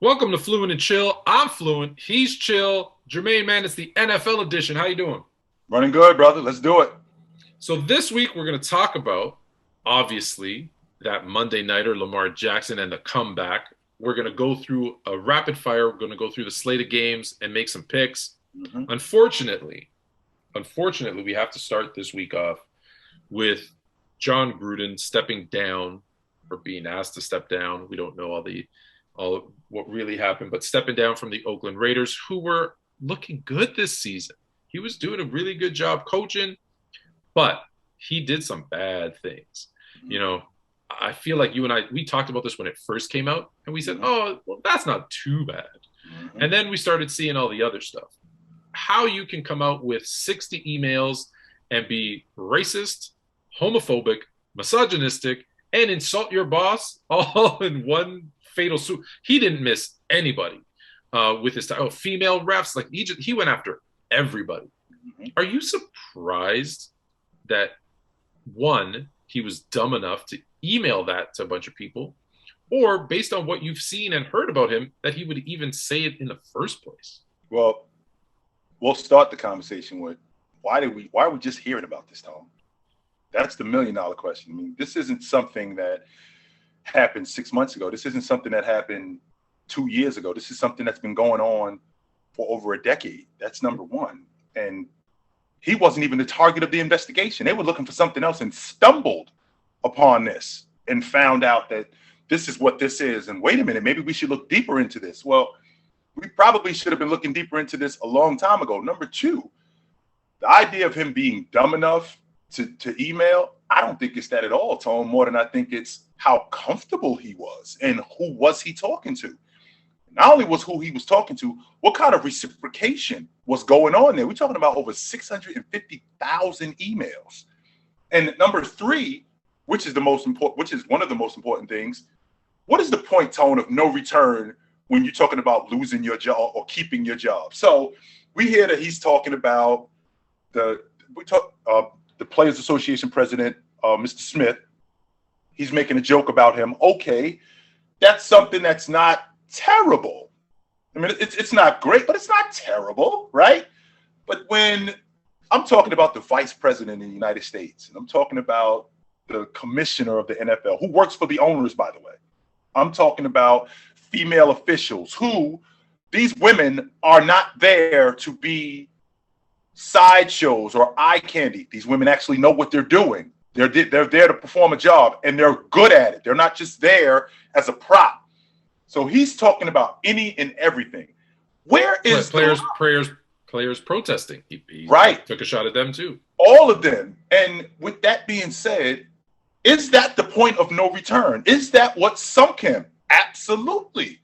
Welcome to Fluent and Chill. I'm Fluent. He's chill. Jermaine, man, it's the NFL edition. How you doing? Running good, brother. Let's do it. So this week we're going to talk about, obviously, that Monday nighter, Lamar Jackson and the comeback. We're going to go through a rapid fire. We're going to go through the slate of games and make some picks. hmm Unfortunately, unfortunately, we have to start this week off with John Gruden stepping down or being asked to step down. We don't know all what really happened, but stepping down from the Oakland Raiders, who were looking good this season. He was doing a really good job coaching, but he did some bad things. You know, I feel like you and I we talked about this when it first came out, and we said, hmm "Oh, well, that's not too bad." hmm And then we started seeing all the other stuff. How you can come out with 60 emails and be racist, homophobic, misogynistic, and insult your boss all in one fatal swoop. He didn't miss anybody with his time. Oh, female refs, like he went after everybody. hmm Are you surprised that one, he was dumb enough to email that to a bunch of people, or based on what you've seen and heard about him, that he would even say it in the first place? Well, we'll start the conversation with why are we just hearing about this, Tom? That's the $1 million question. I mean, this isn't something that happened 6 months ago. This isn't something that happened 2 years ago. This is something that's been going on for over a decade. That's number one. And he wasn't even the target of the investigation. They were looking for something else and stumbled upon this and found out that this is what this is. And wait a minute, maybe we should look deeper into this. Well, we probably should have been looking deeper into this a long time ago. Number two, the idea of him being dumb enough to email, I don't think it's that at all, Tone, more than I think it's how comfortable he was and who was he talking to. Not only was who he was talking to, what kind of reciprocation was going on there? We're talking about over 650,000 emails. And number three, which is the most important, which is one of the most important things, what is the point, Tone, of no return when you're talking about losing your job or keeping your job? So we hear that he's talking about the we talk the Players Association president, Mr. Smith. He's making a joke about him. Okay, that's something that's not terrible. I mean, it's not great, but it's not terrible, right? But when I'm talking about the vice president in the United States, and I'm talking about the commissioner of the NFL, who works for the owners, by the way, I'm talking about female officials who these women are not there to be sideshows or eye candy. These women actually know what they're doing. They're there to perform a job, and they're good at it. They're not just there as a prop. So he's talking about any and everything. Where is the Players protesting. He right? took a shot at them too. All of them. And with that being said, is that the point of no return? Is that what sunk him? Absolutely.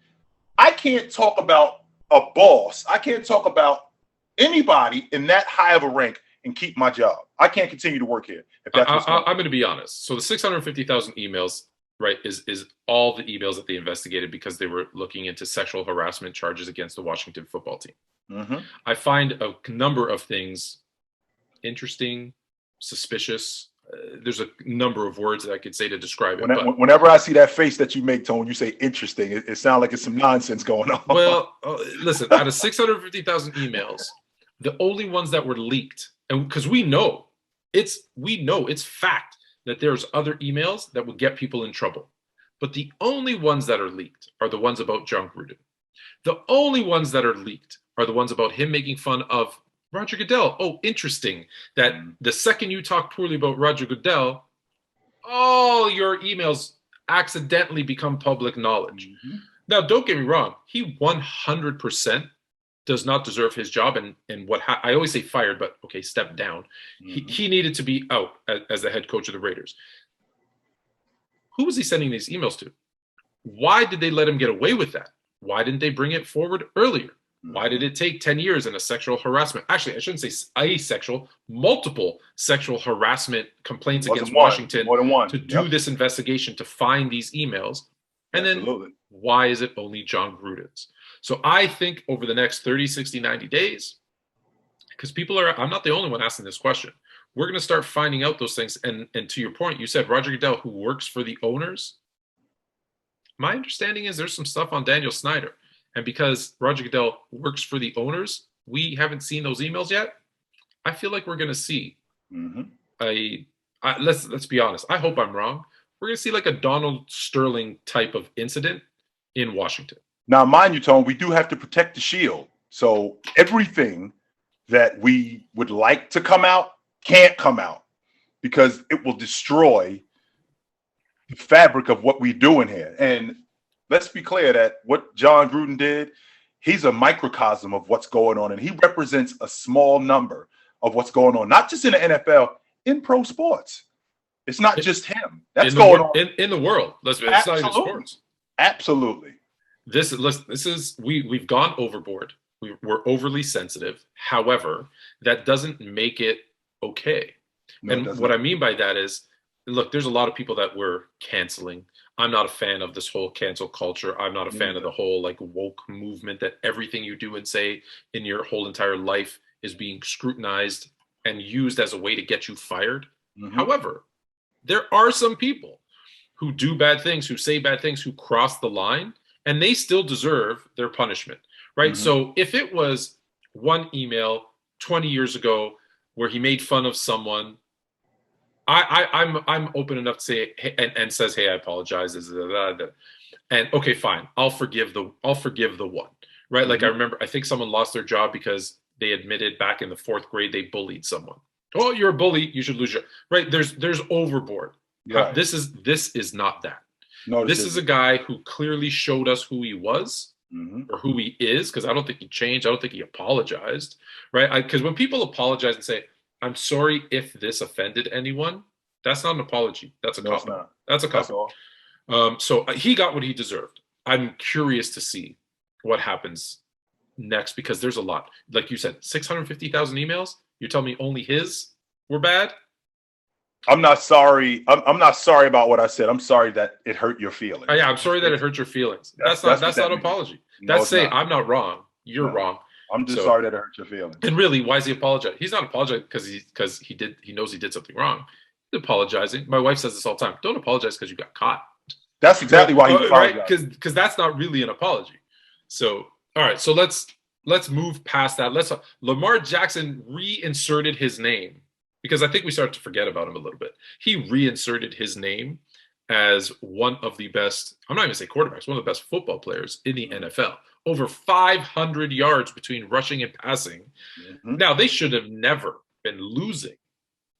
I can't talk about a boss. I can't talk about anybody in that high of a rank and keep my job. I can't continue to work here if that's what's going on. I'm going to be honest. So the 650,000 emails, right, is all the emails that they investigated because they were looking into sexual harassment charges against the Washington football team. Mm-hmm. I find a number of things interesting, suspicious. There's a number of words that I could say to describe it. But Whenever I see that face that you make, Tone, you say interesting. It sounds like it's some nonsense going on. well, listen, out of 650,000 emails, the only ones that were leaked, and because we know it's fact that there's other emails that would get people in trouble, but the only ones that are leaked are the ones about John Gruden. The only ones that are leaked are the ones about him making fun of Roger Goodell. Oh, interesting that the second you talk poorly about Roger Goodell, all your emails accidentally become public knowledge. Mm-hmm. Now, don't get me wrong. He 100% does not deserve his job. And I always say fired, but okay, step down. Mm-hmm. He needed to be out as the head coach of the Raiders. Who was he sending these emails to? Why did they let him get away with that? Why didn't they bring it forward earlier? Why did it take 10 years in a sexual harassment? Actually, I shouldn't say multiple sexual harassment complaints against Washington more than one. to do this investigation to find these emails. And Absolutely. then why is it only John Gruden's? So I think over the next 30, 60, 90 days, because I'm not the only one asking this question. We're going to start finding out those things. And to your point, you said Roger Goodell, who works for the owners. My understanding is there's some stuff on Daniel Snyder. And because Roger Goodell works for the owners, we haven't seen those emails yet. I feel like we're going to see Mm-hmm. let's be honest. I hope I'm wrong. We're going to see like a Donald Sterling type of incident in Washington. Now, mind you, Tone, we do have to protect the shield. So everything that we would like to come out can't come out because it will destroy the fabric of what we do in here. And let's be clear that what John Gruden did, he's a microcosm of what's going on, and he represents a small number of what's going on, not just in the NFL, in pro sports. It's not just him. That's going on in the world. It's not even sports. Absolutely. We've gone overboard. We're overly sensitive. However, that doesn't make it okay. No, and what I mean by that is, look, there's a lot of people that we're canceling. I'm not a fan of this whole cancel culture. I'm not a fan of the whole like woke movement that everything you do and say in your whole entire life is being scrutinized and used as a way to get you fired. Mm-hmm. However, there are some people who do bad things, who say bad things, who cross the line, and they still deserve their punishment, right? Mm-hmm. So if it was one email 20 years ago where he made fun of someone, I'm open enough to say and says, hey, I apologize, and okay, fine, I'll forgive the one, right? Mm-hmm. Like I remember, I think someone lost their job because they admitted back in the 4th grade they bullied someone. Oh, you're a bully, you should lose your right. There's overboard. Right. This is not that. No, this is a guy who clearly showed us who he was, mm-hmm. or who he is, because I don't think he changed. I don't think he apologized, right? Because when people apologize and say, I'm sorry if this offended anyone, that's not an apology. That's a cop-out. That's a cop-out. So he got what he deserved. I'm curious to see what happens next, because there's a lot. Like you said, 650,000 emails. You're telling me only his were bad? I'm not sorry. I'm not sorry about what I said. I'm sorry that it hurt your feelings. Yeah, I'm sorry that it hurt your feelings. That's not an apology. That's saying I'm not wrong. You're wrong. I'm just sorry that it hurt your feelings. And really, why is he apologizing? He's not apologizing because he knows he did something wrong. He's apologizing. My wife says this all the time. Don't apologize because you got caught. That's exactly why he apologized. Right? Because that's not really an apology. So all right. So let's move past that. Lamar Jackson reinserted his name, because I think we started to forget about him a little bit. He reinserted his name as one of the best, I'm not even saying quarterbacks, one of the best football players in the NFL. Over 500 yards between rushing and passing. Mm-hmm. Now, they should have never been losing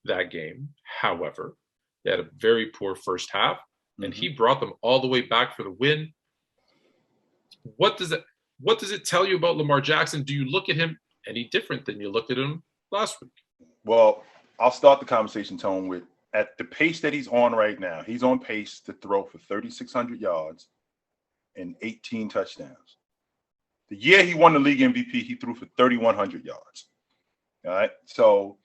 that game. However, they had a very poor first half, and he brought them all the way back for the win. What does it tell you about Lamar Jackson? Do you look at him any different than you looked at him last week? Well, I'll start the conversation, Tone, with at the pace that he's on right now, he's on pace to throw for 3,600 yards and 18 touchdowns. The year he won the league MVP, he threw for 3,100 yards. All right. So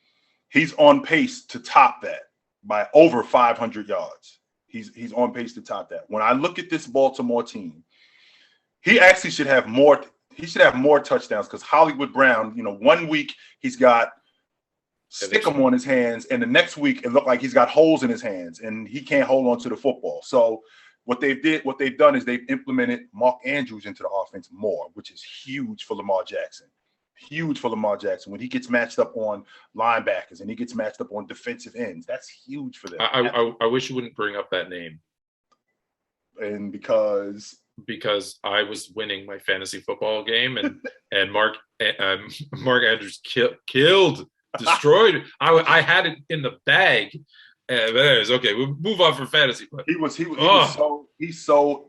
he's on pace to top that by over 500 yards. He's on pace to top that. When I look at this Baltimore team, he actually should have more. He should have more touchdowns, because Hollywood Brown, 1 week he's got stickum on his hands, and the next week it looked like he's got holes in his hands and he can't hold on to the football. So what they've done is they've implemented Mark Andrews into the offense more, which is huge for Lamar Jackson. Huge for Lamar Jackson when he gets matched up on linebackers and he gets matched up on defensive ends. That's huge for them. I wish you wouldn't bring up that name. And because I was winning my fantasy football game, and Mark Andrews killed. Destroyed. I had it in the bag. Anyways, okay, we'll move on from fantasy. But he's so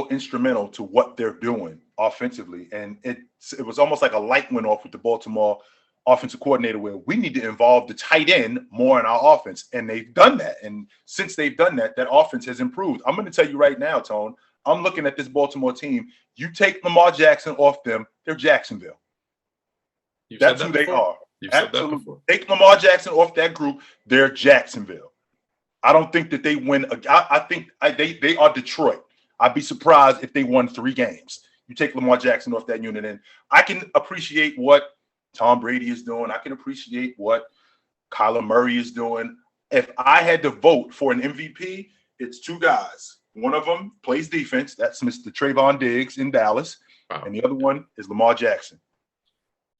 instrumental to what they're doing offensively, and it was almost like a light went off with the Baltimore offensive coordinator, where we need to involve the tight end more in our offense, and they've done that. And since they've done that, that offense has improved. I'm going to tell you right now, Tone. I'm looking at this Baltimore team. You take Lamar Jackson off them, they're Jacksonville. That's who they are. You've said that before. Take Lamar Jackson off that group, they're Jacksonville. I don't think that they win. I think they are Detroit. I'd be surprised if they won 3 games. You take Lamar Jackson off that unit, and I can appreciate what Tom Brady is doing. I can appreciate what Kyler Murray is doing. If I had to vote for an MVP, it's 2 guys. One of them plays defense. That's Mr. Trayvon Diggs in Dallas. Wow. and the other one is Lamar Jackson.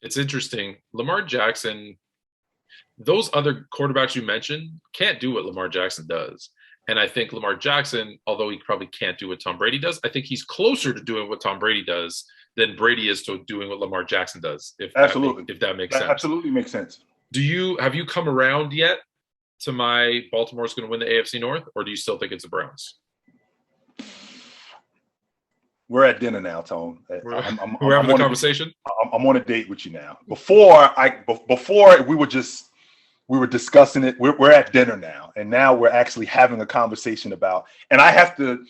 It's interesting. Lamar Jackson, those other quarterbacks you mentioned can't do what Lamar Jackson does. And I think Lamar Jackson, although he probably can't do what Tom Brady does, I think he's closer to doing what Tom Brady does than Brady is to doing what Lamar Jackson does, Absolutely. if that makes That sense. absolutely makes sense. Have you come around yet to my Baltimore's going to win the AFC North, or do you still think it's the Browns? We're at dinner now, Tone. We're having the conversation. I'm on a date with you now. Before we were discussing it. We're at dinner now, and now we're actually having a conversation about. And I have to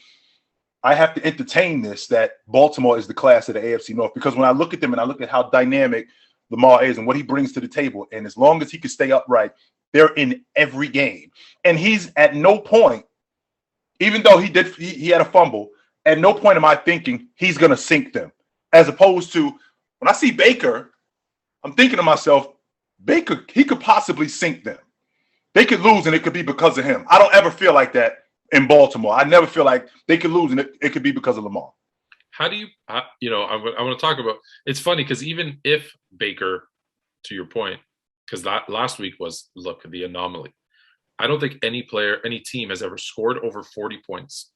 entertain this, that Baltimore is the class of the AFC North, because when I look at them and I look at how dynamic Lamar is and what he brings to the table, and as long as he can stay upright, they're in every game. And he's at no point, even though he had a fumble, at no point am I thinking he's going to sink them. As opposed to when I see Baker, I'm thinking to myself, Baker, he could possibly sink them. They could lose and it could be because of him. I don't ever feel like that in Baltimore. I never feel like they could lose and it could be because of Lamar. How do you, I want to talk about, it's funny because even if Baker, to your point, because that last week was, look, the anomaly. I don't think any team has ever scored over 40 points.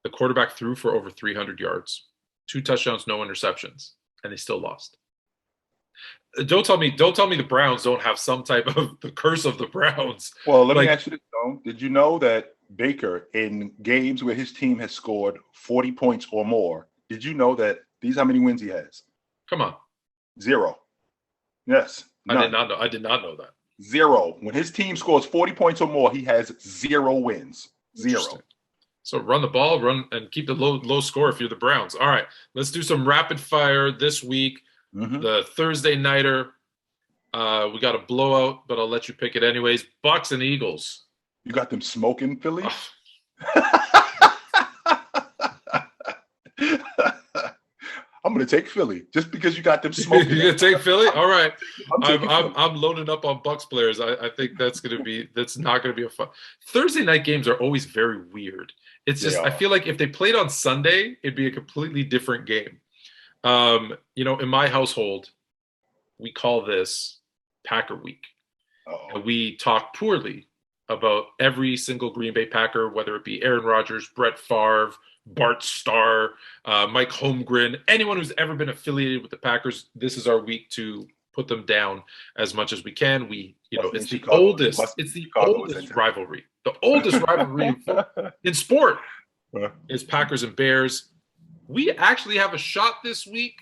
The quarterback threw for over 300 yards, 2 touchdowns, no interceptions, and they still lost. Don't tell me the Browns don't have some type of the curse of the Browns. Well, let me ask you this, though. Did you know that Baker, in games where his team has scored 40 points or more, did you know that how many wins he has? Come on. 0. Yes. None. I did not know that. 0. When his team scores 40 points or more, he has 0 wins. 0. So run the ball, run and keep the low score if you're the Browns. All right, let's do some rapid fire this week. Mm-hmm. The Thursday nighter, we got a blowout, but I'll let you pick it anyways. Bucks and Eagles. You got them smoking, Philly? I'm going to take Philly just because you got them smoking. You're going to take Philly? All right. I'm loading up on Bucks players. I think that's not going to be a fun. Thursday night games are always very weird. It's just, I feel like if they played on Sunday, it'd be a completely different game. In my household, we call this Packer Week. And we talk poorly about every single Green Bay Packer, whether it be Aaron Rodgers, Brett Favre, Bart Starr, Mike Holmgren, anyone who's ever been affiliated with the Packers. This is our week to put them down as much as we can. It's the oldest rivalry. The oldest rivalry in sport is Packers and Bears. We actually have a shot this week.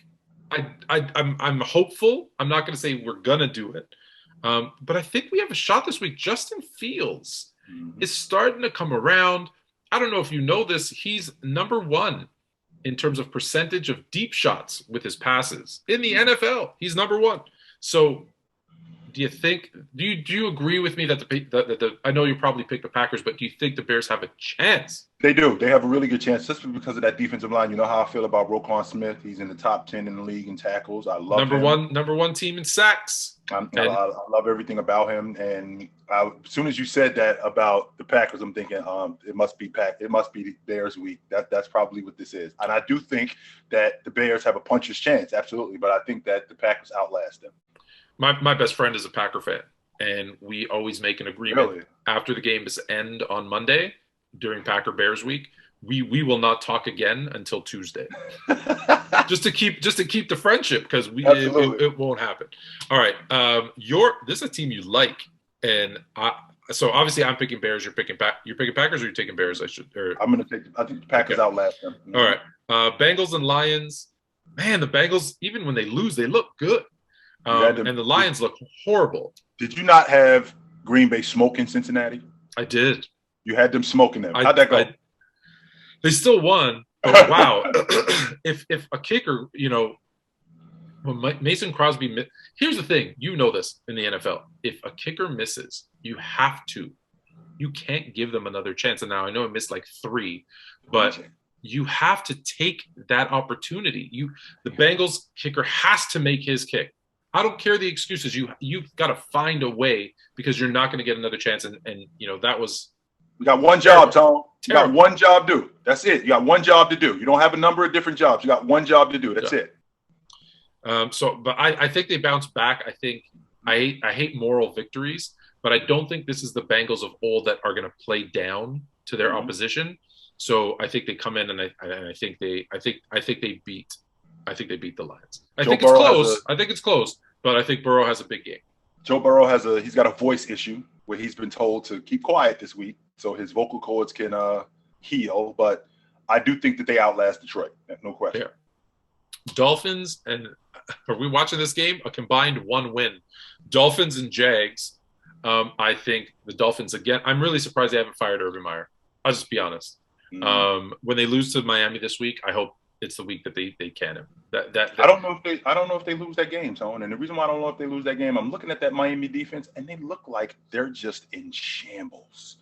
I'm hopeful. I'm not going to say we're going to do it. But I think we have a shot this week. Justin Fields is starting to come around. I don't know if you know this. He's number 1 in terms of percentage of deep shots with his passes in the NFL. He's number 1. So do you agree with me that I know you probably picked the Packers, but do you think the Bears have a chance? They do. They have a really good chance just because of that defensive line. You know how I feel about Roquan Smith. He's in the top 10 in the league in tackles. I love him. Number one team in sacks. I love everything about him. And as soon as you said that about the Packers, I'm thinking it must be the Bears week. That's probably what this is. And I do think that the Bears have a puncher's chance, absolutely. But I think that the Packers outlast them. My best friend is a Packer fan, and we always make an agreement after the games end on Monday during Packer Bears week. We will not talk again until Tuesday, just to keep the friendship, because it won't happen. All right, this is a team you like, and so obviously I'm picking Bears. You're picking Packers, or you're taking Bears? I think the Packers outlast them. Mm-hmm. All right, Bengals and Lions. Man, the Bengals, even when they lose, they look good. And the Lions look horrible. Did you not have Green Bay smoking Cincinnati? I did. You had them smoking them. How'd that go? They still won. But wow. if a kicker, when Mason Crosby, here's the thing, this in the NFL. If a kicker misses, you can't give them another chance. And now I know I missed like 3, but you have to take that opportunity. The Bengals kicker has to make his kick. I don't care the excuses. You've got to find a way, because you're not going to get another chance. And that was. We got one job, Tom. You got Terrible. one job to do. That's it. You got one job to do. You don't have a number of different jobs. You got one job to do. That's it. But I think they bounce back. I hate moral victories, but I don't think this is the Bengals of old that are going to play down to their opposition. So I think they come in, and I think they beat the Lions. I think it's close, but I think Burrow has a big game. Joe Burrow he's got a voice issue where he's been told to keep quiet this week so his vocal cords can heal. But I do think that they outlast Detroit. No question. Yeah. Dolphins, and are we watching this game? A combined 1 win. Dolphins and Jags. I think the Dolphins again. I'm really surprised they haven't fired Urban Meyer. I'll just be honest. When they lose to Miami this week, I hope it's the week that they can him. I don't know if they lose that game, Tone. And the reason why I don't know if they lose that game, I'm looking at that Miami defense, and they look like they're just in shambles.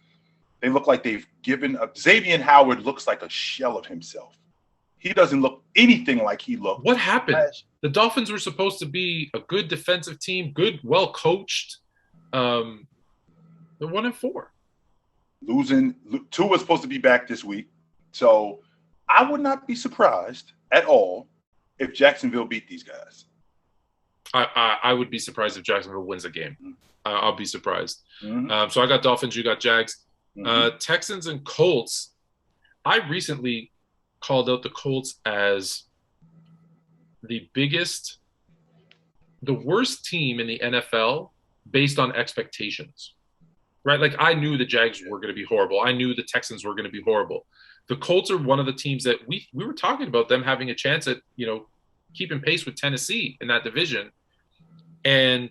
They look like they've given up. Xavier Howard looks like a shell of himself. He doesn't look anything like he looked. What happened? The Dolphins were supposed to be a good defensive team, good, well coached. They're 1-4. Losing. Tua was supposed to be back this week, so I would not be surprised at all if Jacksonville beat these guys. I would be surprised if Jacksonville wins a game. I'll be surprised. So I got Dolphins. You got Jags. Texans and Colts. I recently called out the Colts as the worst team in the NFL based on expectations, right? Like I knew the Jags were going to be horrible. I knew the Texans were going to be horrible. The Colts are one of the teams that we were talking about them having a chance at, keeping pace with Tennessee in that division. And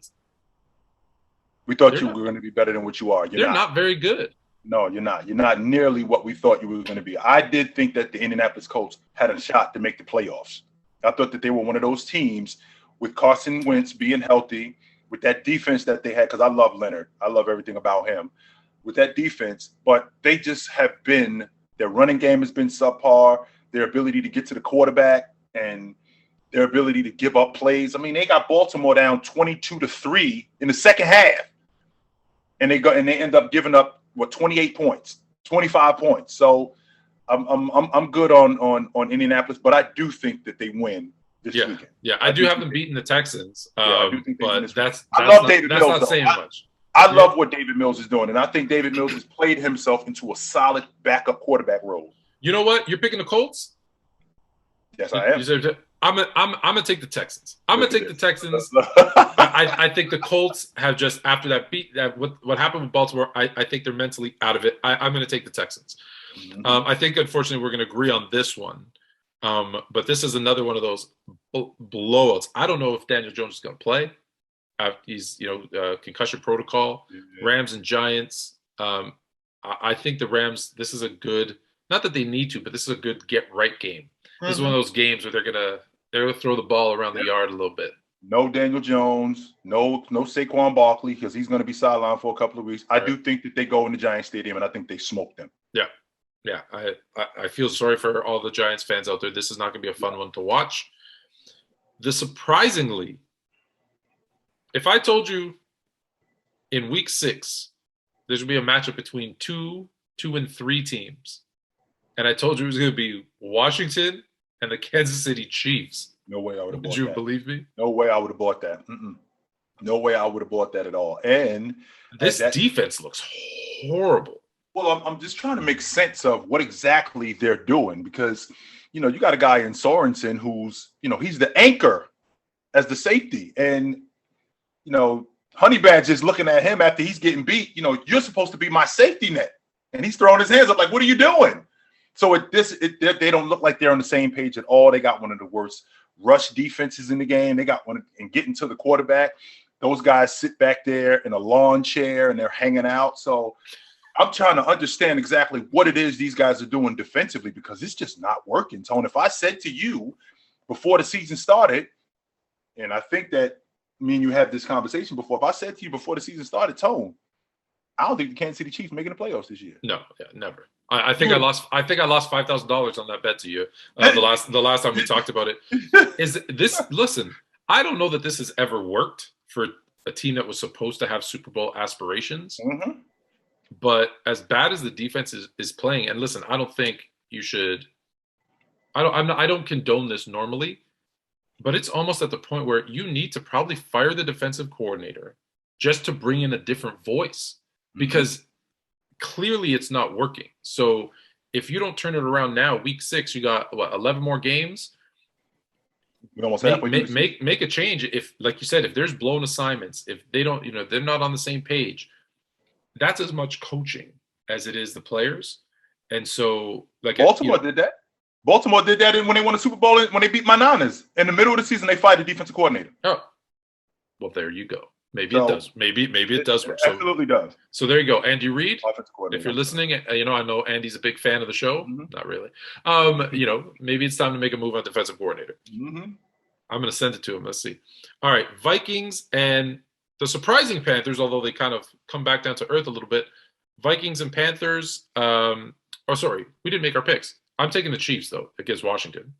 we thought you were going to be better than what you are. They're not very good. No, you're not. You're not nearly what we thought you were going to be. I did think that the Indianapolis Colts had a shot to make the playoffs. I thought that they were one of those teams with Carson Wentz being healthy, with that defense that they had, because I love Leonard. I love everything about him. With that defense, but they just have been – their running game has been subpar, their ability to get to the quarterback and their ability to give up plays. I mean, they got Baltimore down 22-3 in the second half, and they end up giving up – 28 points, 25 points. So I'm good on Indianapolis, but I do think that they win this weekend. Yeah, I do have them beating the Texans. I do think but that's David Mills, not saying much. I love what David Mills is doing, and I think David Mills has played himself into a solid backup quarterback role. You know what? You're picking the Colts? Yes, I am. I'm gonna take the Texans. I'm gonna take the Texans. I think the Colts have just after that beat that what happened with Baltimore. I think they're mentally out of it. I'm gonna take the Texans. I think unfortunately we're gonna agree on this one, but this is another one of those blowouts. I don't know if Daniel Jones is gonna play. He's concussion protocol. Rams and Giants. I think the Rams. This is a good. Not that they need to, but this is a good get right game. This is one of those games where they're gonna throw the ball around the yard a little bit. No Daniel Jones, no Saquon Barkley because he's going to be sidelined for a couple of weeks. I do think that they go in the Giants Stadium and I think they smoke them. Yeah. I feel sorry for all the Giants fans out there. This is not going to be a fun one to watch. Surprisingly, if I told you in week 6 there's going to be a matchup between 2 and 3 teams, and I told you it was going to be Washington and the Kansas City Chiefs. No way I would have bought that. Did you believe me? No way I would have bought that. No way I would have bought that at all. And this defense looks horrible. Well, I'm just trying to make sense of what exactly they're doing because, you got a guy in Sorensen who's, he's the anchor as the safety. And, Honey Badger is looking at him after he's getting beat. You're supposed to be my safety net. And he's throwing his hands up like, what are you doing? So they don't look like they're on the same page at all. They got one of the worst rush defenses in the game. They got one and getting to the quarterback. Those guys sit back there in a lawn chair and they're hanging out. So I'm trying to understand exactly what it is these guys are doing defensively because it's just not working, Tone. If I said to you before the season started, and I think that me and you had this conversation before, if I said to you before the season started, Tone, I don't think the Kansas City Chiefs making the playoffs this year. No, never. I think I lost $5,000 on that bet to you the last time we talked about it. Is this? Listen, I don't know that this has ever worked for a team that was supposed to have Super Bowl aspirations. But as bad as the defense is playing, and listen, I don't think you should. I don't condone this normally, but it's almost at the point where you need to probably fire the defensive coordinator just to bring in a different voice Mm-hmm. because clearly it's not working. So if you don't turn it around now, week 6, you got what 11 more games. We're almost Make halfway through the make season. make make a change. If, like you said, if there's blown assignments, if they don't, they're not on the same page, that's as much coaching as it is the players. And so, like, Baltimore did that. Baltimore did that when they won the Super Bowl when they beat my Niners. In the middle of the season, they fired the defensive coordinator. oh, well, there you go. Maybe it So does. Maybe it does work. So absolutely does. so there you go. Andy Reid. Offensive If coordinator. you're I'm sorry. listening, I know Andy's a big fan of the show. Mm-hmm. Not really. Maybe it's time to make a move on defensive coordinator. Mm-hmm. I'm going to send it to him. Let's see. All right, Vikings and the surprising Panthers, although they kind of come back down to earth a little bit. Vikings and Panthers. Sorry, we didn't make our picks. I'm taking the Chiefs though against Washington.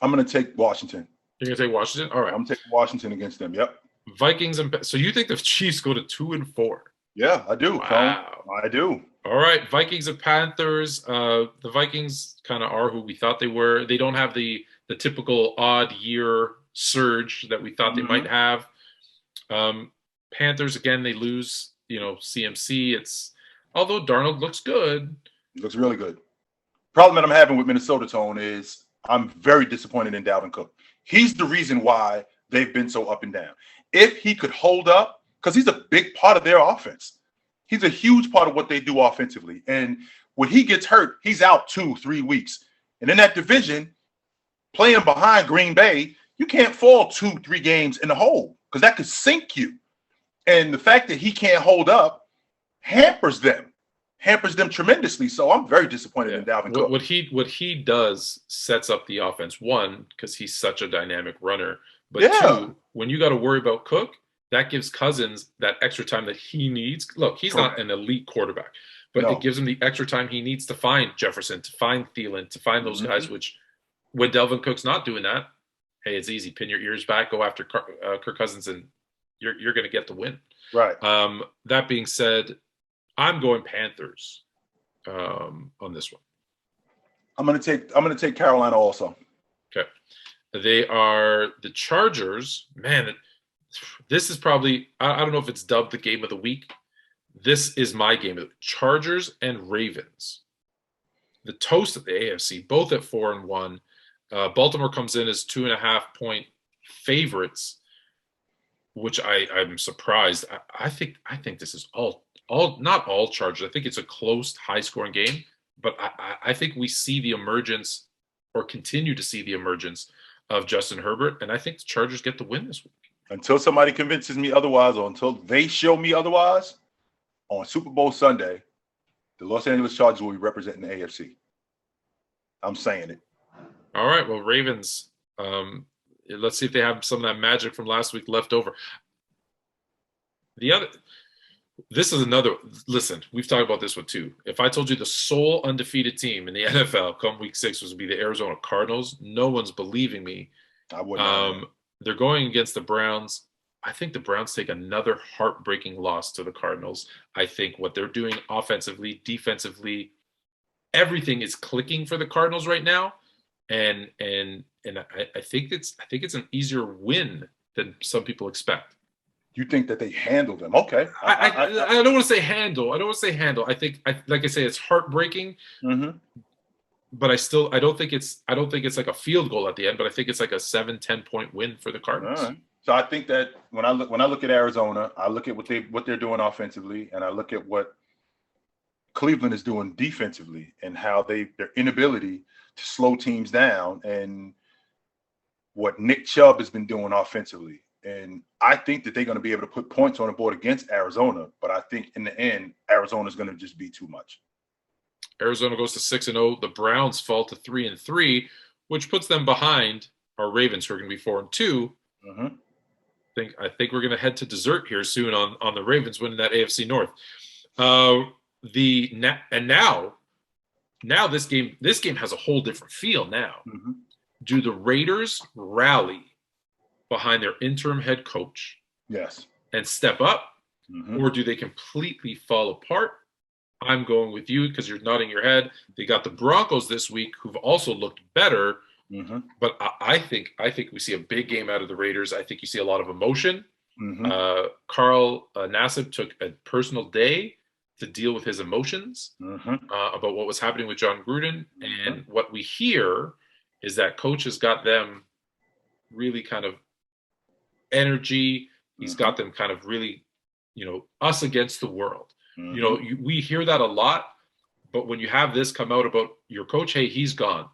I'm going to take Washington. You're going to take Washington. All right. I'm taking Washington against them. Yep. Vikings and so you think the Chiefs go to 2-4? Yeah, I do. Wow. I do. All right, Vikings and Panthers. The Vikings kind of are who we thought they were. They don't have the typical odd year surge that we thought they might have. Panthers again, they lose. CMC. It's although Darnold looks good. He looks really good. Problem that I'm having with Minnesota, Tone, is I'm very disappointed in Dalvin Cook. He's the reason why they've been so up and down. If he could hold up, because he's a big part of their offense. He's a huge part of what they do offensively. And when he gets hurt, he's out 2-3 weeks. And in that division, playing behind Green Bay, you can't fall 2-3 games in the hole because that could sink you. And the fact that he can't hold up hampers them tremendously. So I'm very disappointed in Dalvin Cook. What he does sets up the offense. One, because he's such a dynamic runner. But two, when you got to worry about Cook, that gives Cousins that extra time that he needs. Look, he's not an elite quarterback, but it gives him the extra time he needs to find Jefferson, to find Thielen, to find those guys, which when Dalvin Cook's not doing that, hey, it's easy. Pin your ears back, go after Kirk Cousins, and you're going to get the win. Right. That being said, I'm going Panthers on this one. I'm going to take Carolina also. Okay. They are the Chargers. Man, this is probably, I don't know if it's dubbed the game of the week. This is my game of the Chargers and Ravens. The toast of the AFC, both at 4-1. Baltimore comes in as 2.5-point favorites, which I'm surprised. I think this is all not all Chargers. I think it's a close, high-scoring game, but I think we see the emergence or continue to see the emergence of Justin Herbert, and I think the Chargers get the win this week. Until somebody convinces me otherwise, or until they show me otherwise, on Super Bowl Sunday, the Los Angeles Chargers will be representing the AFC. I'm saying it. All right. Well, Ravens, let's see if they have some of that magic from last week left over. This is another, listen, we've talked about this one too. If I told you the sole undefeated team in the NFL come week 6 was to be the Arizona Cardinals, no one's believing me. I wouldn't. They're going against the Browns. I think the Browns take another heartbreaking loss to the Cardinals. I think what they're doing offensively, defensively, everything is clicking for the Cardinals right now. And I think it's an easier win than some people expect. You think that they handled them? Okay. I don't want to say handle. I don't want to say handle. I think, like I say, it's heartbreaking. Mm-hmm. But I don't think it's like a field goal at the end. But I think it's like a 7-10 point win for the Cardinals. All right. So I think that when I look at Arizona, I look at what they're doing offensively, and I look at what Cleveland is doing defensively, and how their inability to slow teams down, and what Nick Chubb has been doing offensively. And I think that they're going to be able to put points on the board against Arizona. But I think in the end, Arizona is going to just be too much. Arizona goes to 6-0. The Browns fall to 3-3, which puts them behind our Ravens, who are going to be 4-2. Mm-hmm. I think we're going to head to dessert here soon on the Ravens winning that AFC North. Now this game has a whole different feel now. Mm-hmm. Do the Raiders rally behind their interim head coach? Yes. And step up, or do they completely fall apart? I'm going with you because you're nodding your head. They got the Broncos this week, who've also looked better. But I think we see a big game out of the Raiders. I think you see a lot of emotion. Carl Nassib took a personal day to deal with his emotions about what was happening with John Gruden. And what we hear is that coach has got them really kind of energy. He's got them kind of really, us against the world. We hear that a lot, but when you have this come out about your coach, hey, he's gone.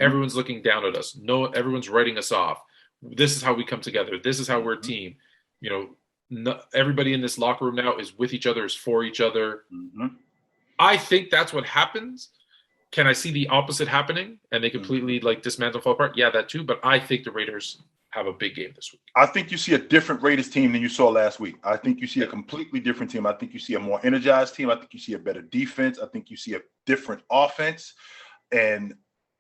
Everyone's looking down at us. No, everyone's writing us off. This is how we come together. This is how we're a team. Everybody in this locker room now is with each other, is for each other. I think that's what happens. Can I see the opposite happening and they completely dismantle, fall apart? Yeah, that too. But I think the Raiders have a big game this week. I think you see a different Raiders team than you saw last week. I think you see a completely different team. I think you see a more energized team. I think you see a better defense. I think you see a different offense. And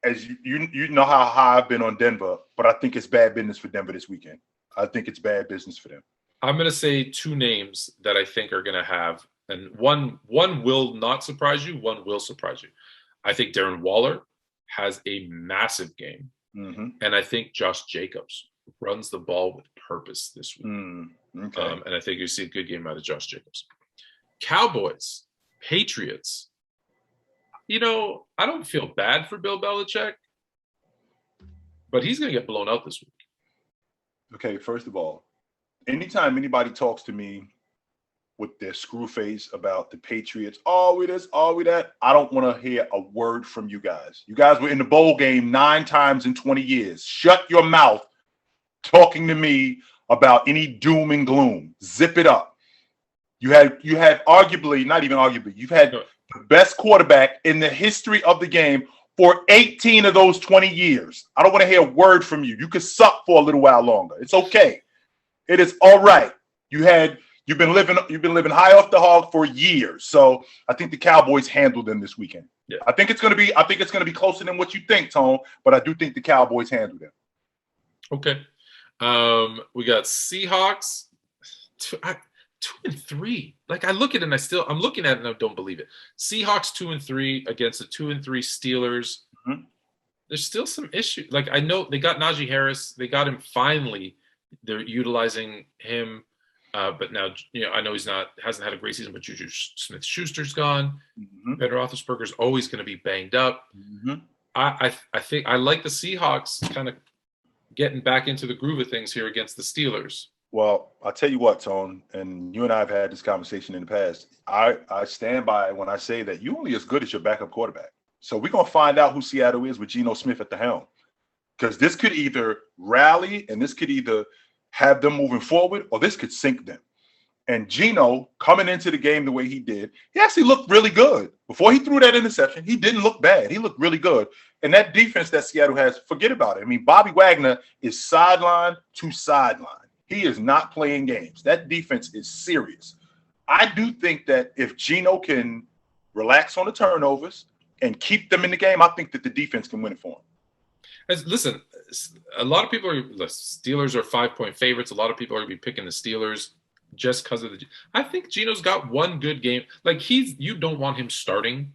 as you know how high I've been on Denver, but I think it's bad business for Denver this weekend. I think it's bad business for them. I'm going to say two names that I think are going to have, and one will not surprise you, one will surprise you. I think Darren Waller has a massive game, and I think Josh Jacobs runs the ball with purpose this week. And I think you see a good game out of Josh Jacobs. Cowboys, Patriots. I don't feel bad for Bill Belichick, but he's going to get blown out this week. Okay, first of all, anytime anybody talks to me with their screw face about the Patriots, are we this, are we that, I don't want to hear a word from you guys. You guys were in the bowl game 9 times in 20 years. Shut your mouth talking to me about any doom and gloom. Zip it up. You had arguably, not even arguably, you've had the best quarterback in the history of the game for 18 of those 20 years. I don't want to hear a word from you. You could suck for a little while longer. It's okay. It is all right. You've been living high off the hog for years. So I think the Cowboys handled them this weekend. Yeah. I think it's gonna be closer than what you think, Tone, but I do think the Cowboys handled them. Okay. We got Seahawks 2-3. I look at it and I'm looking at it and I don't believe it. Seahawks 2-3 against the 2-3 Steelers. There's still some issues. I know they got Najee Harris. They got him finally. They're utilizing him. But now, I know hasn't had a great season, but Juju Smith-Schuster's gone. Ben Roethlisberger's always going to be banged up. I think I like the Seahawks kind of getting back into the groove of things here against the Steelers. Well, I'll tell you what, Tone, and you and I have had this conversation in the past. I stand by when I say that you're only as good as your backup quarterback. So we're going to find out who Seattle is with Geno Smith at the helm. Because this could either rally and this could either have them moving forward or this could sink them. And Geno, coming into the game the way he did, he actually looked really good. Before he threw that interception, he didn't look bad. He looked really good. And that defense that Seattle has, forget about it. I mean, Bobby Wagner is sideline to sideline. He is not playing games. That defense is serious. I do think that if Geno can relax on the turnovers and keep them in the game, I think that the defense can win it for him. Listen, a lot of people the Steelers are 5-point favorites. A lot of people are going to be picking the Steelers just because of I think Geno's got one good game. You don't want him starting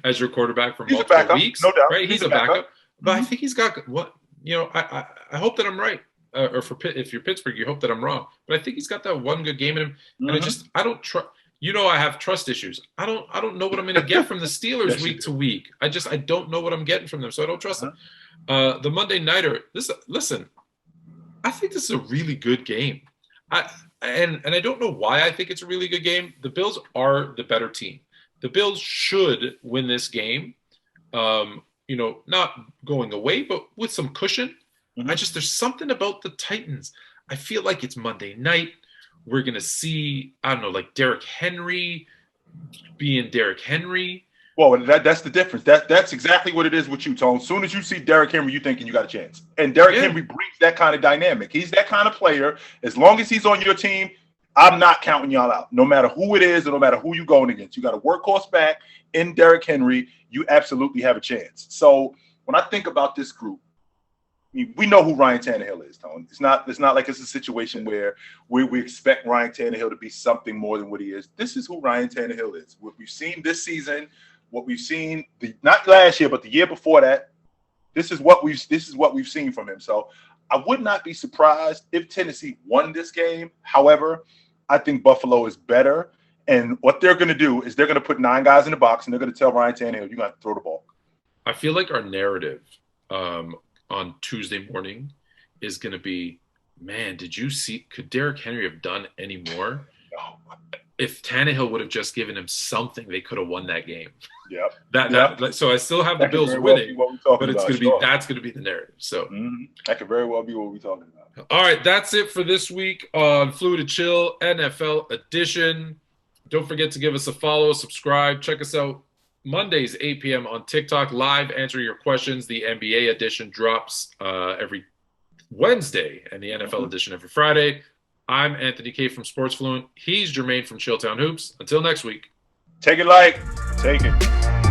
as your quarterback for multiple weeks, no doubt. Right? He's a backup. But I think he's got what I hope that I'm right. Or if you're Pittsburgh, you hope that I'm wrong. But I think he's got that one good game in him. And I don't trust. I have trust issues. I don't know what I'm going to get from the Steelers week to week. I don't know what I'm getting from them, so I don't trust them. The Monday Nighter. Listen, I think this is a really good game. And I don't know why I think it's a really good game. The Bills are the better team. The Bills should win this game. Not going away, but with some cushion. There's something about the Titans. I feel like it's Monday night. We're going to see, Derrick Henry being Derrick Henry. Well, that's the difference. That's exactly what it is with you, Tone. As soon as you see Derrick Henry, you're thinking you got a chance. And Derrick Henry brings that kind of dynamic. He's that kind of player. As long as he's on your team, I'm not counting y'all out. No matter who it is or no matter who you're going against. You got a workhorse back in Derrick Henry. You absolutely have a chance. So when I think about this group, mean, we know who Ryan Tannehill is, Tone. It's not like it's a situation where we expect Ryan Tannehill to be something more than what he is. This is who Ryan Tannehill is. What we've seen this season, what we've seen not last year, but the year before that. This is what we've seen from him. So I would not be surprised if Tennessee won this game. However, I think Buffalo is better. And what they're going to do is they're going to put 9 guys in the box, and they're going to tell Ryan Tannehill, "You got to throw the ball." I feel like our narrative on Tuesday morning is going to be, man, could Derrick Henry have done any more? No. If Tannehill would have just given him something, they could have won that game. Yep. So I still have the Bills winning, but it's going to be sure. That's going to be the narrative. So that could very well be what we're talking about. All right, that's it for this week on Flew to Chill NFL edition. Don't forget to give us a follow, subscribe, check us out Mondays, 8 p.m. on TikTok, live answer your questions. The NBA edition drops every Wednesday and the NFL edition every Friday. I'm Anthony K from Sports Fluent. He's Jermaine from Chilltown Hoops. Until next week. Take it light. Take it.